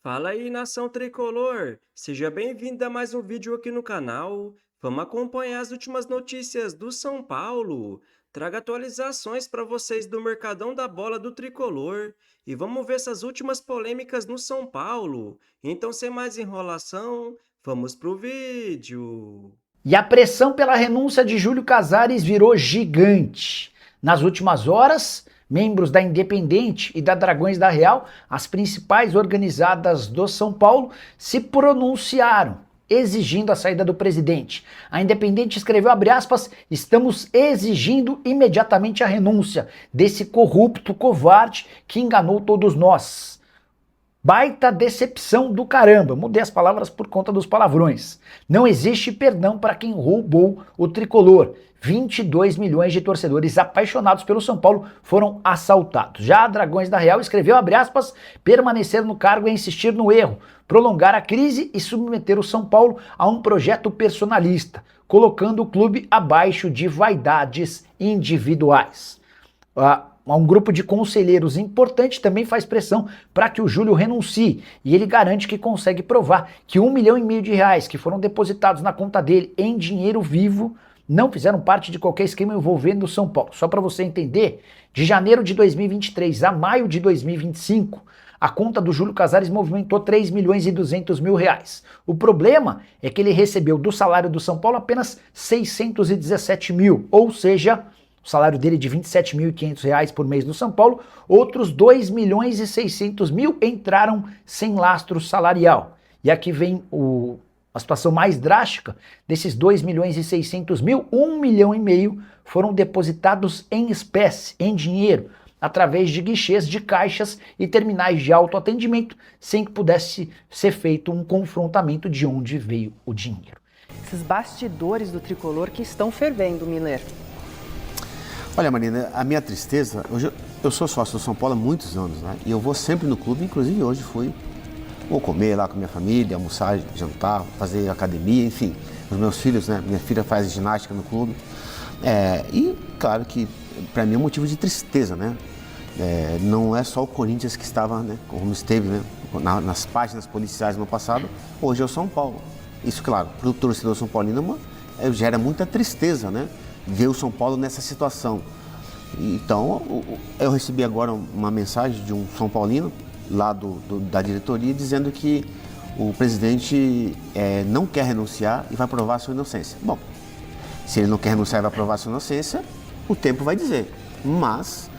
Fala aí, nação tricolor! Seja bem-vindo a mais um vídeo aqui no canal. Vamos acompanhar as últimas notícias do São Paulo. Traga atualizações para vocês do Mercadão da Bola do Tricolor. E vamos ver essas últimas polêmicas no São Paulo. Então, sem mais enrolação, vamos pro vídeo. E a pressão pela renúncia de Júlio Casares virou gigante. Nas últimas horas, membros da Independente e da Dragões da Real, as principais organizadas do São Paulo, se pronunciaram, exigindo a saída do presidente. A Independente escreveu, abre aspas, estamos exigindo imediatamente a renúncia desse corrupto covarde que enganou todos nós. Baita decepção do caramba. Mudei as palavras por conta dos palavrões. Não existe perdão para quem roubou o tricolor. 22 milhões de torcedores apaixonados pelo São Paulo foram assaltados. Já a Dragões da Real escreveu, abre aspas, permanecer no cargo é insistir no erro, prolongar a crise e submeter o São Paulo a um projeto personalista, colocando o clube abaixo de vaidades individuais. Um grupo de conselheiros importante também faz pressão para que o Júlio renuncie e ele garante que consegue provar que R$1,5 milhão que foram depositados na conta dele em dinheiro vivo não fizeram parte de qualquer esquema envolvendo o São Paulo. Só para você entender, de janeiro de 2023 a maio de 2025, a conta do Júlio Casares movimentou R$3.200.000. O problema é que ele recebeu do salário do São Paulo apenas 617 mil, ou seja, o salário dele de R$27.500 por mês no São Paulo, outros R$2.600.000 entraram sem lastro salarial. E aqui vem a situação mais drástica, desses R$2.600.000, R$1,5 milhão foram depositados em espécie, em dinheiro, através de guichês de caixas e terminais de autoatendimento, sem que pudesse ser feito um confrontamento de onde veio o dinheiro. Esses bastidores do tricolor que estão fervendo, Miller. Olha, Marina, a minha tristeza, hoje eu sou sócio do São Paulo há muitos anos, né? E eu vou sempre no clube, inclusive hoje vou comer lá com minha família, almoçar, jantar, fazer academia, enfim. Os meus filhos, né? Minha filha faz ginástica no clube. E claro que para mim é um motivo de tristeza, né? Não é só o Corinthians que estava, né? Como esteve, né? Nas páginas policiais no passado, hoje é o São Paulo. Isso, claro, para o torcedor São Paulino gera muita tristeza, né? Ver o São Paulo nessa situação. Então, eu recebi agora uma mensagem de um São Paulino, lá da diretoria, dizendo que o presidente não quer renunciar e vai provar a sua inocência. Bom, se ele não quer renunciar e vai provar a sua inocência, o tempo vai dizer. Mas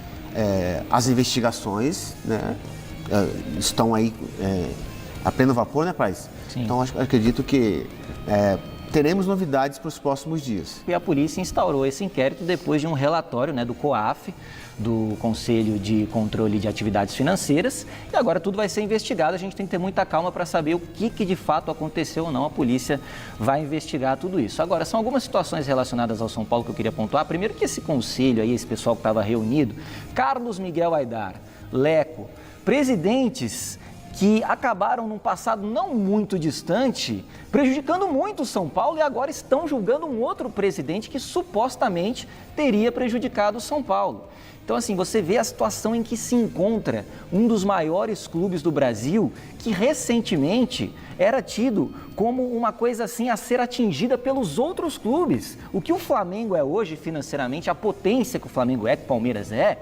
as investigações, né, estão aí a pleno vapor, né, Praz? Sim. Então, acredito que teremos novidades para os próximos dias. E a polícia instaurou esse inquérito depois de um relatório, né, do COAF, do Conselho de Controle de Atividades Financeiras, e agora tudo vai ser investigado. A gente tem que ter muita calma para saber o que de fato aconteceu ou não. A polícia vai investigar tudo isso. Agora, são algumas situações relacionadas ao São Paulo que eu queria pontuar. Primeiro que esse conselho aí, esse pessoal que estava reunido, Carlos Miguel Aidar, Leco, presidentes que acabaram num passado não muito distante, prejudicando muito o São Paulo, e agora estão julgando um outro presidente que supostamente teria prejudicado o São Paulo. Então, assim, você vê a situação em que se encontra um dos maiores clubes do Brasil, que recentemente era tido como uma coisa assim a ser atingida pelos outros clubes. O que o Flamengo é hoje financeiramente, a potência que o Flamengo é, que o Palmeiras é,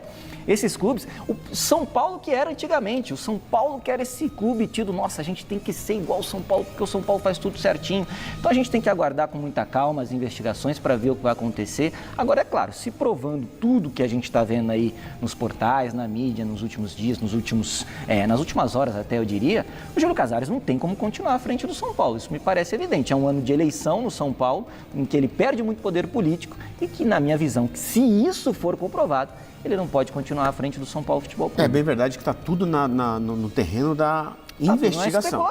esses clubes, o São Paulo que era antigamente, o São Paulo que era esse clube tido, nossa, a gente tem que ser igual ao São Paulo, porque o São Paulo faz tudo certinho. Então a gente tem que aguardar com muita calma as investigações para ver o que vai acontecer. Agora, é claro, se provando tudo que a gente está vendo aí nos portais, na mídia, nos últimos dias, nas últimas horas até, eu diria, o Júlio Casares não tem como continuar à frente do São Paulo. Isso me parece evidente. É um ano de eleição no São Paulo, em que ele perde muito poder político e que, na minha visão, se isso for comprovado, ele não pode continuar à frente do São Paulo Futebol Clube. É bem verdade que está tudo no terreno da investigação.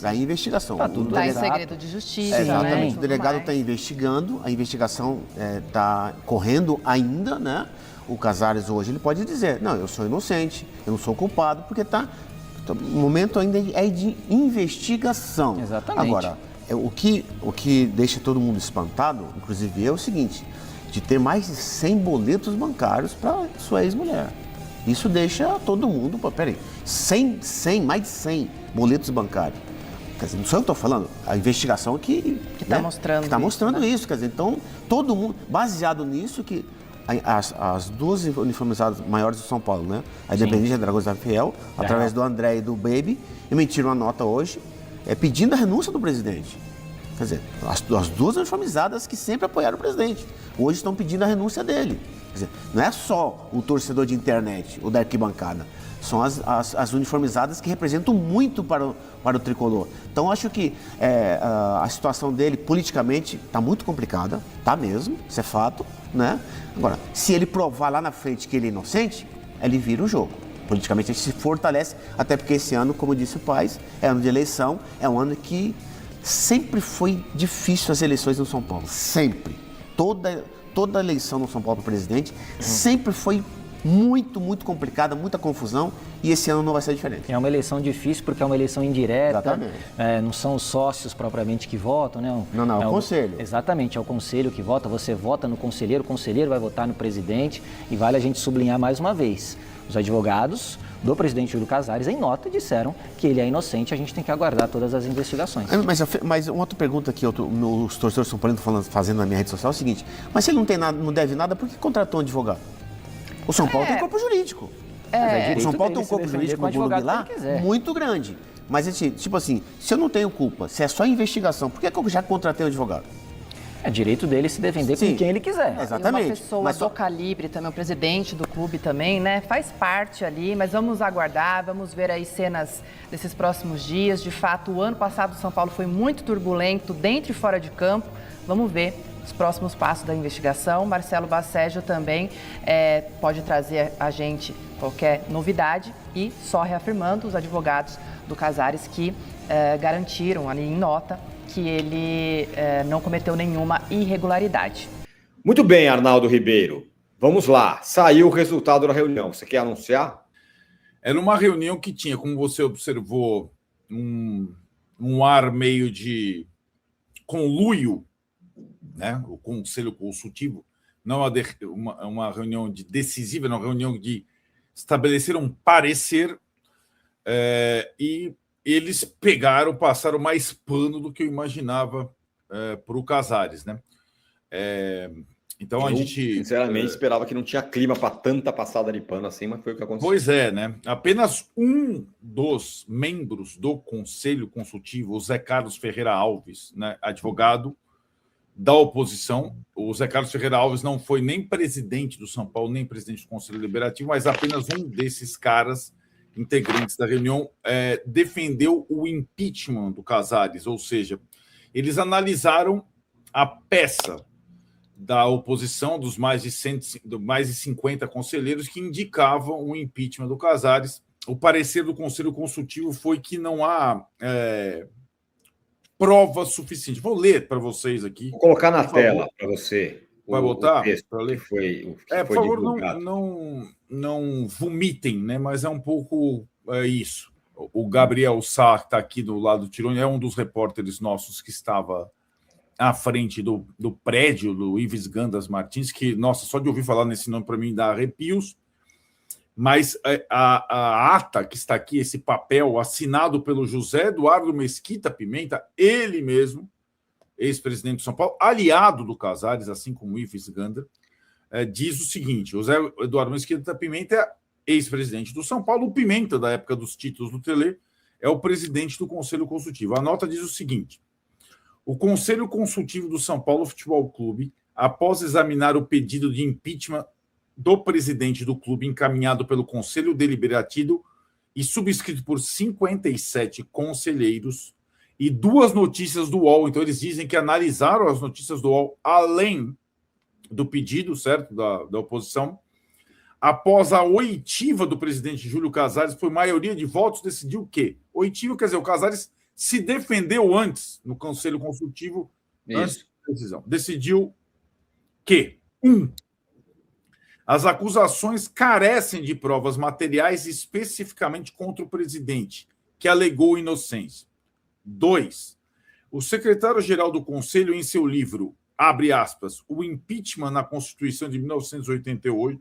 Da investigação. Tá tudo Está em exato. segredo de justiça. Exatamente. Né? O delegado está investigando, a investigação está correndo ainda, né? O Casares hoje ele pode dizer, não, eu sou inocente, eu não sou culpado, porque o momento ainda é de investigação. Exatamente. Agora, o que deixa todo mundo espantado, inclusive é o seguinte, de ter mais de 100 boletos bancários para sua ex-mulher. Isso deixa todo mundo, pô, peraí, mais de 100 boletos bancários. Quer dizer, não sou eu que estou falando, a investigação que está mostrando, isso. Quer dizer, então, todo mundo, baseado nisso, que as duas uniformizadas maiores do São Paulo, né? A Independente e a Dragões da Fiel, através do André e do Baby, emitiram uma nota hoje pedindo a renúncia do presidente. Quer dizer, as duas uniformizadas que sempre apoiaram o presidente, hoje estão pedindo a renúncia dele. Quer dizer, não é só o torcedor de internet ou da arquibancada, são as uniformizadas que representam muito para o tricolor. Então, acho que a situação dele, politicamente, está muito complicada, tá mesmo, isso é fato, né? Agora, se ele provar lá na frente que ele é inocente, ele vira o jogo. Politicamente, ele se fortalece, até porque esse ano, como disse o Paes, é ano de eleição, é um ano que sempre foi difícil as eleições no São Paulo, sempre. Toda eleição no São Paulo para presidente sempre foi muito, muito complicada, muita confusão, e esse ano não vai ser diferente. É uma eleição difícil porque é uma eleição indireta. Exatamente. Não são os sócios propriamente que votam, né? Não, é o conselho. Exatamente, é o conselho que vota, você vota no conselheiro, o conselheiro vai votar no presidente, e vale a gente sublinhar mais uma vez, os advogados do presidente Júlio Casares, em nota, disseram que ele é inocente, a gente tem que aguardar todas as investigações. Mas uma outra pergunta que os torcedores são fazendo na minha rede social é o seguinte: mas se ele não tem nada, não deve nada, por que contratou um advogado? O São Paulo tem corpo jurídico. O São Paulo tem um corpo jurídico no Morumbi lá muito grande. Mas, tipo assim, se eu não tenho culpa, se é só investigação, por que eu já contratei um advogado? É direito dele se defender com quem ele quiser. Exatamente. E uma pessoa do calibre também, o presidente do clube também, né? Faz parte ali, mas vamos aguardar, vamos ver aí cenas desses próximos dias. De fato, o ano passado o São Paulo foi muito turbulento, dentro e fora de campo. Vamos ver os próximos passos da investigação. Marcelo Baceggio também pode trazer a gente qualquer novidade e só reafirmando os advogados do Casares que garantiram ali em nota que ele não cometeu nenhuma irregularidade. Muito bem, Arnaldo Ribeiro. Vamos lá. Saiu o resultado da reunião. Você quer anunciar? Era uma reunião que tinha, como você observou, um ar meio de conluio, né? O Conselho Consultivo. Não uma reunião decisiva, não uma reunião de estabelecer um parecer e eles passaram mais pano do que eu imaginava para o Casares, né? Então a gente... sinceramente, esperava que não tinha clima para tanta passada de pano assim, mas foi o que aconteceu. Pois é, né? Apenas um dos membros do Conselho Consultivo, o Zé Carlos Ferreira Alves, né, advogado da oposição. O Zé Carlos Ferreira Alves não foi nem presidente do São Paulo, nem presidente do Conselho Deliberativo, mas apenas um desses caras integrantes da reunião defendeu o impeachment do Casares, ou seja, eles analisaram a peça da oposição dos mais de 50 conselheiros que indicavam o impeachment do Casares. O parecer do Conselho Consultivo foi que não há prova suficiente. Vou ler para vocês aqui. Vou colocar na tela para você. Vai botar? O texto que foi por favor, não vomitem, né? Mas é um pouco isso. O Gabriel Sá, que está aqui do lado do Tirone, é um dos repórteres nossos que estava à frente do prédio do Ives Gandas Martins, que, nossa, só de ouvir falar nesse nome para mim dá arrepios. Mas a ata que está aqui, esse papel assinado pelo José Eduardo Mesquita Pimenta, ele mesmo, ex-presidente de São Paulo, aliado do Casares, assim como Ives Ganda, diz o seguinte: José Eduardo Mesquita Pimenta é ex-presidente do São Paulo, o Pimenta, da época dos títulos do Tele, é o presidente do Conselho Consultivo. A nota diz o seguinte: o Conselho Consultivo do São Paulo Futebol Clube, após examinar o pedido de impeachment do presidente do clube encaminhado pelo Conselho Deliberativo e subscrito por 57 conselheiros, e duas notícias do UOL. Então, eles dizem que analisaram as notícias do UOL além do pedido, certo, da oposição. Após a oitiva do presidente Júlio Casares, por maioria de votos, decidiu o quê? Oitiva quer dizer, o Casares se defendeu antes no Conselho Consultivo, antes da decisão. Decidiu que, as acusações carecem de provas materiais especificamente contra o presidente, que alegou inocência. 2. O secretário-geral do Conselho, em seu livro, abre aspas, O Impeachment na Constituição de 1988,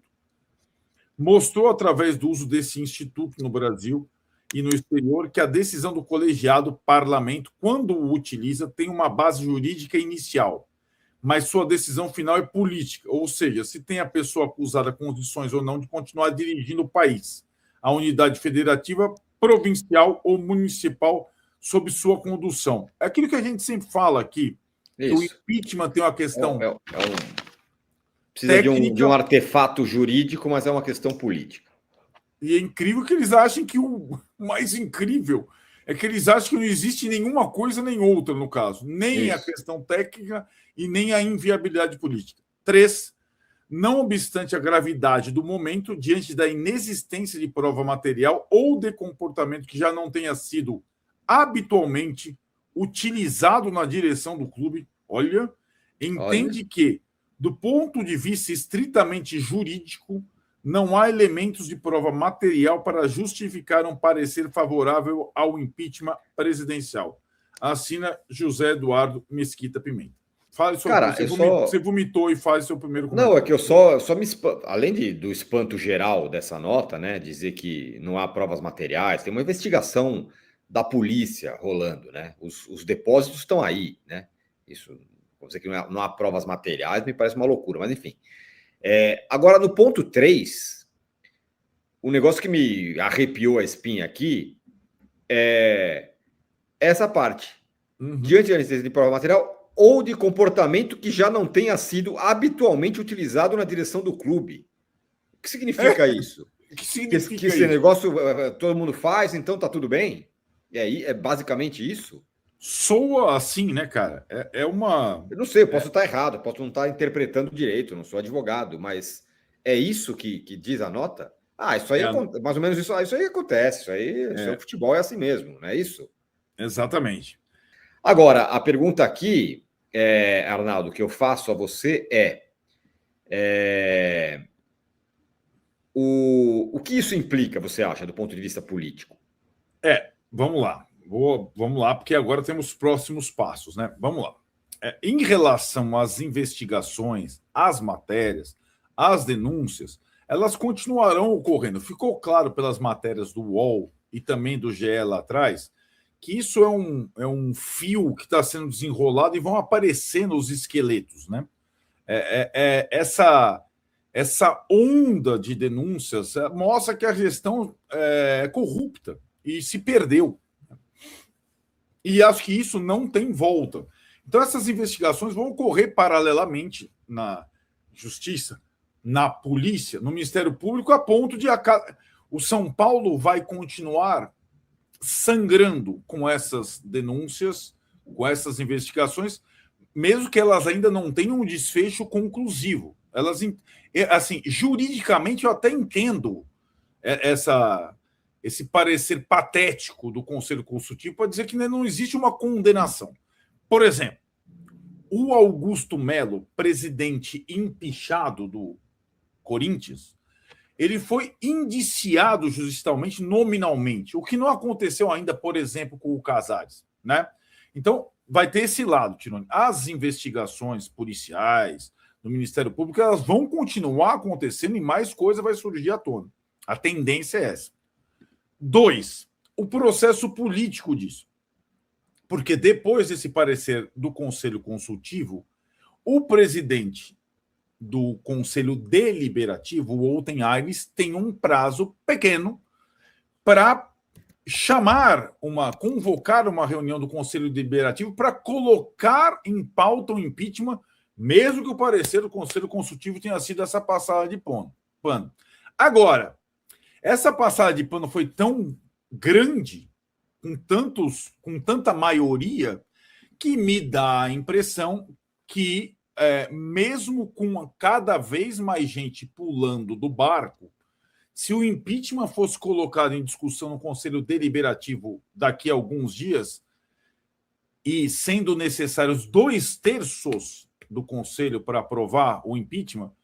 mostrou, através do uso desse instituto no Brasil e no exterior, que a decisão do colegiado parlamento, quando o utiliza, tem uma base jurídica inicial, mas sua decisão final é política, ou seja, se tem a pessoa acusada com condições ou não de continuar dirigindo o país, a unidade federativa, provincial ou municipal sob sua condução. É aquilo que a gente sempre fala aqui, que o Isso. impeachment tem uma questão Precisa de técnica, um artefato jurídico, mas é uma questão política. e é incrível que eles achem que o mais incrível é que eles acham que não existe nenhuma coisa nem outra, no caso. Nem a Isso. questão técnica e nem a inviabilidade política. 3. Não obstante a gravidade do momento, diante da inexistência de prova material ou de comportamento que já não tenha sido habitualmente utilizado na direção do clube, entende que, do ponto de vista estritamente jurídico, não há elementos de prova material para justificar um parecer favorável ao impeachment presidencial. Assina José Eduardo Mesquita Pimenta. Fale sobre Cara, você vomitou e faz seu primeiro comentário. Não, é que eu só me espanto, além do espanto geral dessa nota, né, dizer que não há provas materiais, tem uma investigação da polícia rolando, né? Os depósitos estão aí, né? Isso, vou dizer que não há provas materiais, me parece uma loucura, mas enfim. Agora, no ponto 3, o negócio que me arrepiou a espinha aqui é essa parte. Diante da necessidade de prova material ou de comportamento que já não tenha sido habitualmente utilizado na direção do clube. O que significa isso? O que significa Que esse negócio todo mundo faz, então tá tudo bem? E aí é basicamente isso? Soa assim, né, cara? Eu não sei, eu posso estar errado, eu posso não estar interpretando direito, eu não sou advogado, mas é isso que diz a nota? Isso aí mais ou menos isso aí acontece, isso aí o futebol é assim mesmo, não é isso? Exatamente. Agora, a pergunta aqui, Arnaldo, que eu faço a você o que isso implica, você acha, do ponto de vista político? Vamos lá. Vamos lá, porque agora temos os próximos passos, né? Vamos lá. Em relação às investigações, às matérias, às denúncias, elas continuarão ocorrendo. Ficou claro pelas matérias do UOL e também do GE lá atrás que isso é um fio que está sendo desenrolado e vão aparecendo os esqueletos, né? Essa onda de denúncias mostra que a gestão é corrupta e se perdeu. E acho que isso não tem volta. Então, essas investigações vão ocorrer paralelamente na Justiça, na Polícia, no Ministério Público, a ponto de o São Paulo vai continuar sangrando com essas denúncias, com essas investigações, mesmo que elas ainda não tenham um desfecho conclusivo. Elas, assim, juridicamente eu até entendo esse parecer patético do Conselho Consultivo para dizer que não existe uma condenação. Por exemplo, o Augusto Melo, presidente empichado do Corinthians, ele foi indiciado judicialmente nominalmente, o que não aconteceu ainda, por exemplo, com o Casares, né? Então, vai ter esse lado, Tironi. As investigações policiais do Ministério Público, elas vão continuar acontecendo e mais coisa vai surgir à tona. A tendência é essa. 2, o processo político disso. Porque depois desse parecer do Conselho Consultivo, o presidente do Conselho Deliberativo, o Outen Aires, tem um prazo pequeno para convocar uma reunião do Conselho Deliberativo para colocar em pauta o impeachment, mesmo que o parecer do Conselho Consultivo tenha sido essa passada de pano. Agora, essa passada de pano foi tão grande, com tanta maioria, que me dá a impressão que mesmo com cada vez mais gente pulando do barco, se o impeachment fosse colocado em discussão no Conselho Deliberativo daqui a alguns dias, e sendo necessários 2/3 do Conselho para aprovar o impeachment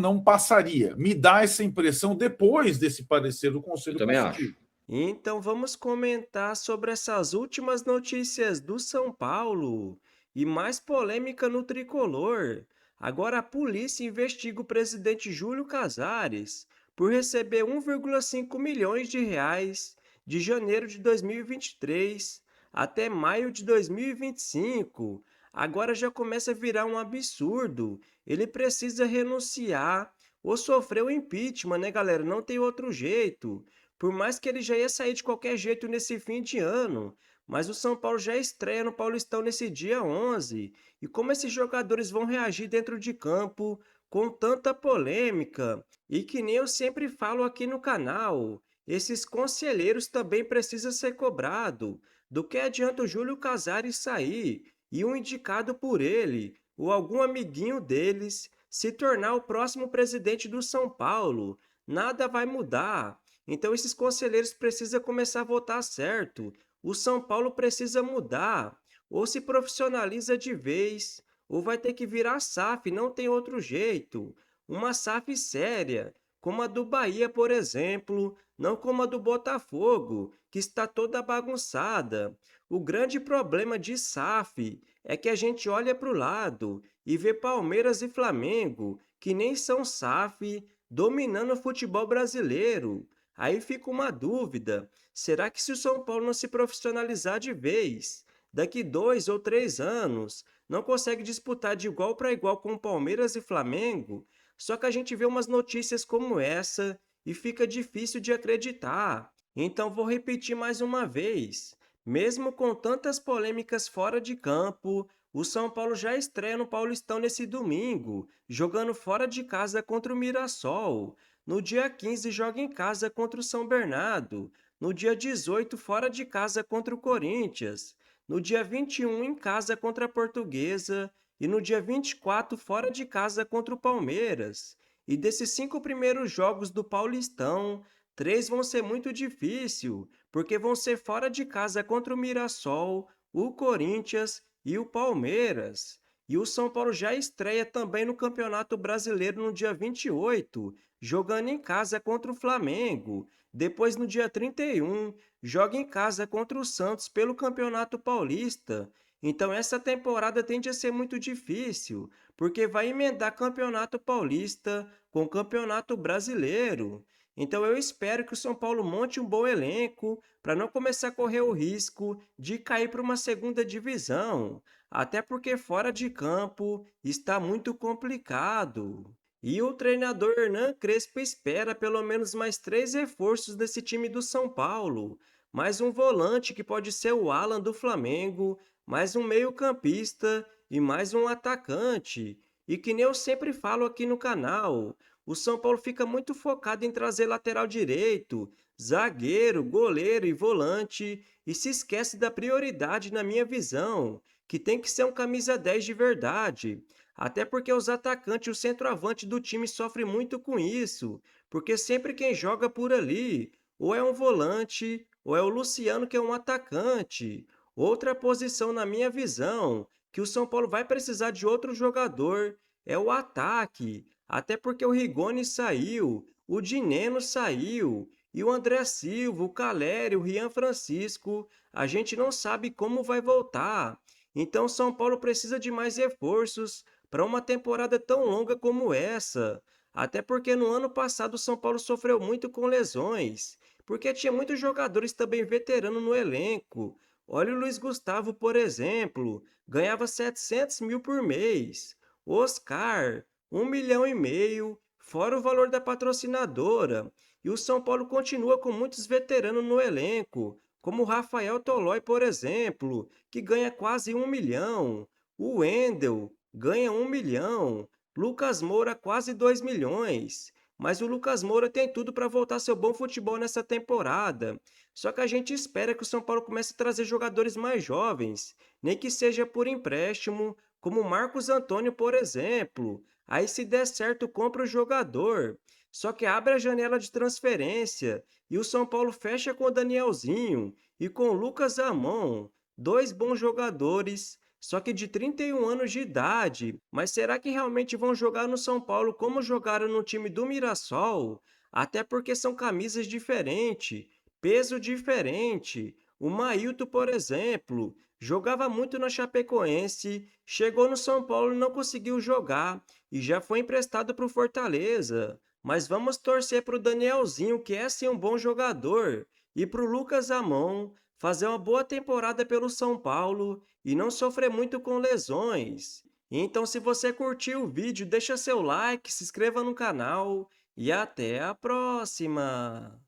não passaria. Me dá essa impressão depois desse parecer do Conselho Consultivo. Então vamos comentar sobre essas últimas notícias do São Paulo. E mais polêmica no tricolor. Agora a polícia investiga o presidente Júlio Casares por receber 1,5 milhões de reais de janeiro de 2023 até maio de 2025. Agora já começa a virar um absurdo. Ele precisa renunciar ou sofrer o impeachment, né, galera? Não tem outro jeito. Por mais que ele já ia sair de qualquer jeito nesse fim de ano, mas o São Paulo já estreia no Paulistão nesse dia 11. E como esses jogadores vão reagir dentro de campo com tanta polêmica? E que nem eu sempre falo aqui no canal, esses conselheiros também precisam ser cobrados. Do que adianta o Júlio Casares sair e um indicado por ele ou algum amiguinho deles se tornar o próximo presidente do São Paulo? Nada vai mudar. Então esses conselheiros precisam começar a votar certo. O São Paulo precisa mudar. Ou se profissionaliza de vez, ou vai ter que virar SAF, não tem outro jeito. Uma SAF séria, como a do Bahia, por exemplo, não como a do Botafogo, que está toda bagunçada. O grande problema de SAF é que a gente olha para o lado e vê Palmeiras e Flamengo, que nem são SAF, dominando o futebol brasileiro. Aí fica uma dúvida: será que se o São Paulo não se profissionalizar de vez, daqui 2 ou 3 anos, não consegue disputar de igual para igual com Palmeiras e Flamengo? Só que a gente vê umas notícias como essa e fica difícil de acreditar. Então vou repetir mais uma vez. Mesmo com tantas polêmicas fora de campo, o São Paulo já estreia no Paulistão nesse domingo, jogando fora de casa contra o Mirassol. No dia 15 joga em casa contra o São Bernardo. No dia 18 fora de casa contra o Corinthians. No dia 21 em casa contra a Portuguesa. E no dia 24 fora de casa contra o Palmeiras. E desses 5 primeiros jogos do Paulistão, 3 vão ser muito difícil, porque vão ser fora de casa contra o Mirassol, o Corinthians e o Palmeiras. E o São Paulo já estreia também no Campeonato Brasileiro no dia 28, jogando em casa contra o Flamengo. Depois, no dia 31, joga em casa contra o Santos pelo Campeonato Paulista. Então, essa temporada tende a ser muito difícil, porque vai emendar Campeonato Paulista com Campeonato Brasileiro. Então, eu espero que o São Paulo monte um bom elenco para não começar a correr o risco de cair para uma segunda divisão, até porque fora de campo está muito complicado. E o treinador Hernan Crespo espera pelo menos mais 3 reforços desse time do São Paulo. Mais um volante que pode ser o Alan do Flamengo, mais um meio-campista e mais um atacante. E que nem eu sempre falo aqui no canal, o São Paulo fica muito focado em trazer lateral direito, zagueiro, goleiro e volante e se esquece da prioridade, na minha visão, que tem que ser um camisa 10 de verdade. Até porque os atacantes e o centroavante do time sofrem muito com isso, porque sempre quem joga por ali ou é um volante ou é o Luciano, que é um atacante. Outra posição, na minha visão, que o São Paulo vai precisar de outro jogador é o ataque. Até porque o Rigoni saiu, o Dineno saiu, e o André Silva, o Caleri, o Rian Francisco, a gente não sabe como vai voltar. Então, São Paulo precisa de mais reforços para uma temporada tão longa como essa. Até porque no ano passado o São Paulo sofreu muito com lesões, porque tinha muitos jogadores também veteranos no elenco. Olha o Luiz Gustavo, por exemplo, ganhava 700 mil por mês. Oscar, 1,5 milhão, fora o valor da patrocinadora. E o São Paulo continua com muitos veteranos no elenco, como o Rafael Tolói, por exemplo, que ganha quase 1 milhão. O Wendel ganha 1 milhão. Lucas Moura quase 2 milhões. Mas o Lucas Moura tem tudo para voltar seu bom futebol nessa temporada. Só que a gente espera que o São Paulo comece a trazer jogadores mais jovens, nem que seja por empréstimo, como o Marcos Antônio, por exemplo. Aí, se der certo, compra o jogador. Só que abre a janela de transferência e o São Paulo fecha com o Danielzinho e com o Lucas Amon, 2 bons jogadores, só que de 31 anos de idade. Mas será que realmente vão jogar no São Paulo como jogaram no time do Mirassol? Até porque são camisas diferentes, peso diferente. O Mailton, por exemplo, jogava muito na Chapecoense, chegou no São Paulo e não conseguiu jogar, e já foi emprestado para o Fortaleza. Mas vamos torcer para o Danielzinho, que é sim um bom jogador, e para o Lucas Amon fazer uma boa temporada pelo São Paulo e não sofrer muito com lesões. Então, se você curtiu o vídeo, deixa seu like, se inscreva no canal e até a próxima!